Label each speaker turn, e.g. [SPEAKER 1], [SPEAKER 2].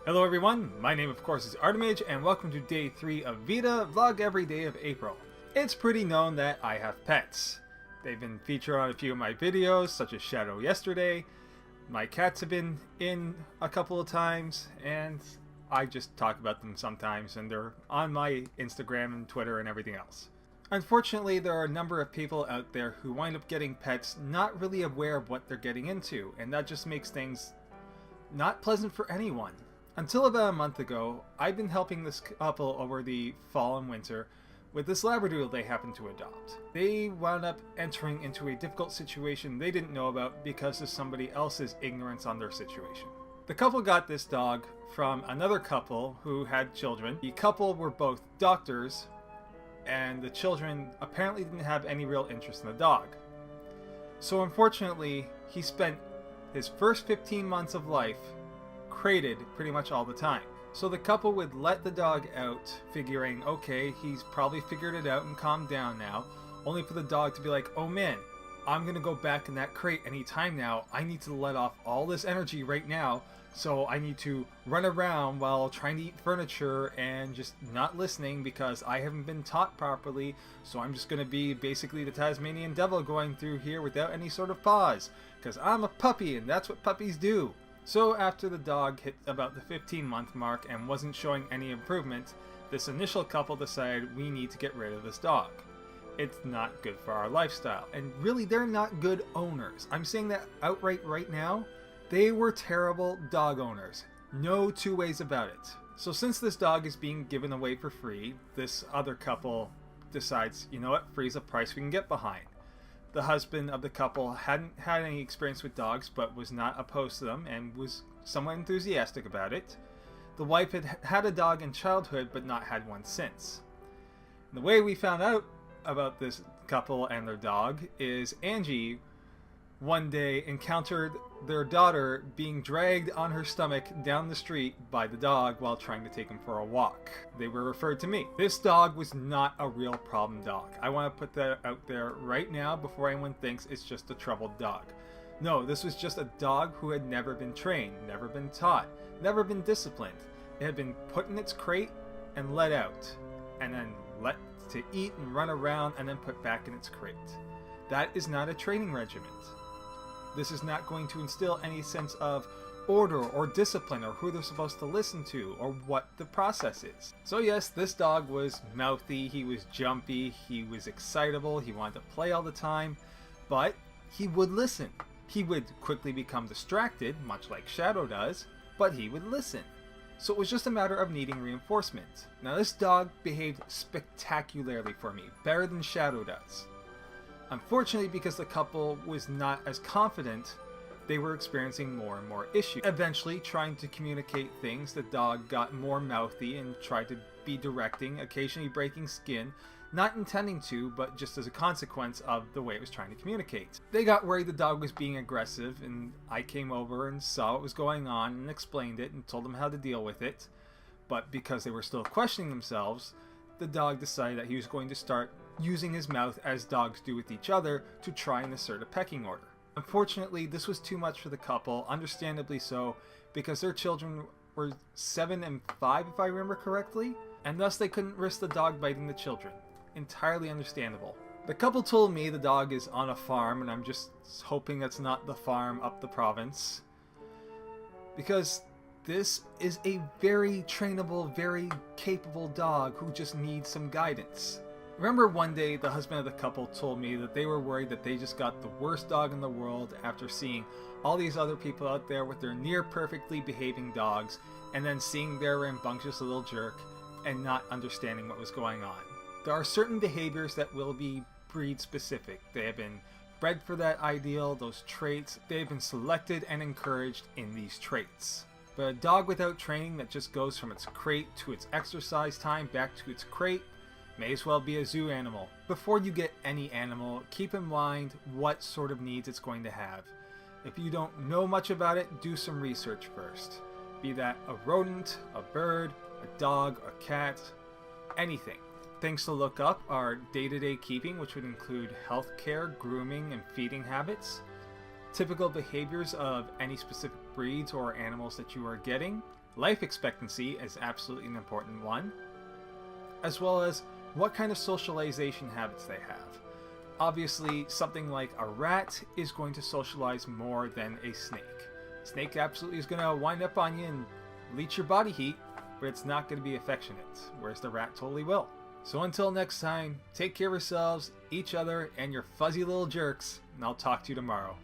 [SPEAKER 1] Hello everyone, my name of course is Artimage and welcome to day 3 of VEDA Vlog Every Day of April. It's pretty known that I have pets. They've been featured on a few of my videos, such as Shadow yesterday. My cats have been in a couple of times, and I just talk about them sometimes, and they're on my Instagram and Twitter and everything else. Unfortunately, there are a number of people out there who wind up getting pets not really aware of what they're getting into, and that just makes things not pleasant for anyone. Until about a month ago, I'd been helping this couple over the fall and winter with this Labradoodle they happened to adopt. They wound up entering into a difficult situation they didn't know about because of somebody else's ignorance on their situation. The couple got this dog from another couple who had children. The couple were both doctors, and the children apparently didn't have any real interest in the dog. So unfortunately, he spent his first 15 months of life crated pretty much all the time. So the couple would let the dog out, figuring, okay, he's probably figured it out and calmed down now, only for the dog to be like, oh man, I'm gonna go back in that crate anytime now. I need to let off all this energy right now, so I need to run around while trying to eat furniture and just not listening because I haven't been taught properly, so I'm just gonna be basically the Tasmanian devil going through here without any sort of pause, because I'm a puppy and that's what puppies do. So after the dog hit about the 15-month mark and wasn't showing any improvement, this initial couple decided we need to get rid of this dog. It's not good for our lifestyle, and really they're not good owners. I'm saying that outright right now. They were terrible dog owners. No two ways about it. So since this dog is being given away for free, this other couple decides, you know what, free's a price we can get behind. The husband of the couple hadn't had any experience with dogs but was not opposed to them and was somewhat enthusiastic about it. The wife had had a dog in childhood but not had one since. And the way we found out about this couple and their dog is Angie one day encountered their daughter being dragged on her stomach down the street by the dog while trying to take him for a walk. They were referred to me. This dog was not a real problem dog. I want to put that out there right now before anyone thinks it's just a troubled dog. No, this was just a dog who had never been trained, never been taught, never been disciplined. It had been put in its crate and let out, and then let to eat and run around and then put back in its crate. That is not a training regiment. This is not going to instill any sense of order or discipline or who they're supposed to listen to or what the process is. So yes, this dog was mouthy, he was jumpy, he was excitable, he wanted to play all the time, but he would listen. He would quickly become distracted, much like Shadow does, but he would listen. So it was just a matter of needing reinforcement. Now this dog behaved spectacularly for me, better than Shadow does. Unfortunately, because the couple was not as confident, they were experiencing more and more issues. Eventually, trying to communicate things, the dog got more mouthy and tried to be directing, occasionally breaking skin, not intending to, but just as a consequence of the way it was trying to communicate. They got worried the dog was being aggressive, and I came over and saw what was going on and explained it and told them how to deal with it. But because they were still questioning themselves, the dog decided that he was going to start using his mouth as dogs do with each other to try and assert a pecking order. Unfortunately, this was too much for the couple, understandably so, because their children were 7 and 5 if I remember correctly, and thus they couldn't risk the dog biting the children. Entirely understandable. The couple told me the dog is on a farm, and I'm just hoping that's not the farm up the province, because this is a very trainable, very capable dog who just needs some guidance. Remember one day the husband of the couple told me that they were worried that they just got the worst dog in the world after seeing all these other people out there with their near perfectly behaving dogs and then seeing their rambunctious little jerk and not understanding what was going on. There are certain behaviors that will be breed specific. They have been bred for that ideal, those traits. They have been selected and encouraged in these traits. But a dog without training that just goes from its crate to its exercise time back to its crate may as well be a zoo animal. Before you get any animal, keep in mind what sort of needs it's going to have. If you don't know much about it, do some research first. Be that a rodent, a bird, a dog, a cat, anything. Things to look up are day-to-day keeping, which would include healthcare, grooming, and feeding habits, typical behaviors of any specific breeds or animals that you are getting, Life expectancy is absolutely an important one, as well as what kind of socialization habits they have. Obviously, something like a rat is going to socialize more than a snake. Snake absolutely is going to wind up on you and leech your body heat, but it's not going to be affectionate, whereas the rat totally will. So until next time, take care of yourselves, each other, and your fuzzy little jerks, and I'll talk to you tomorrow.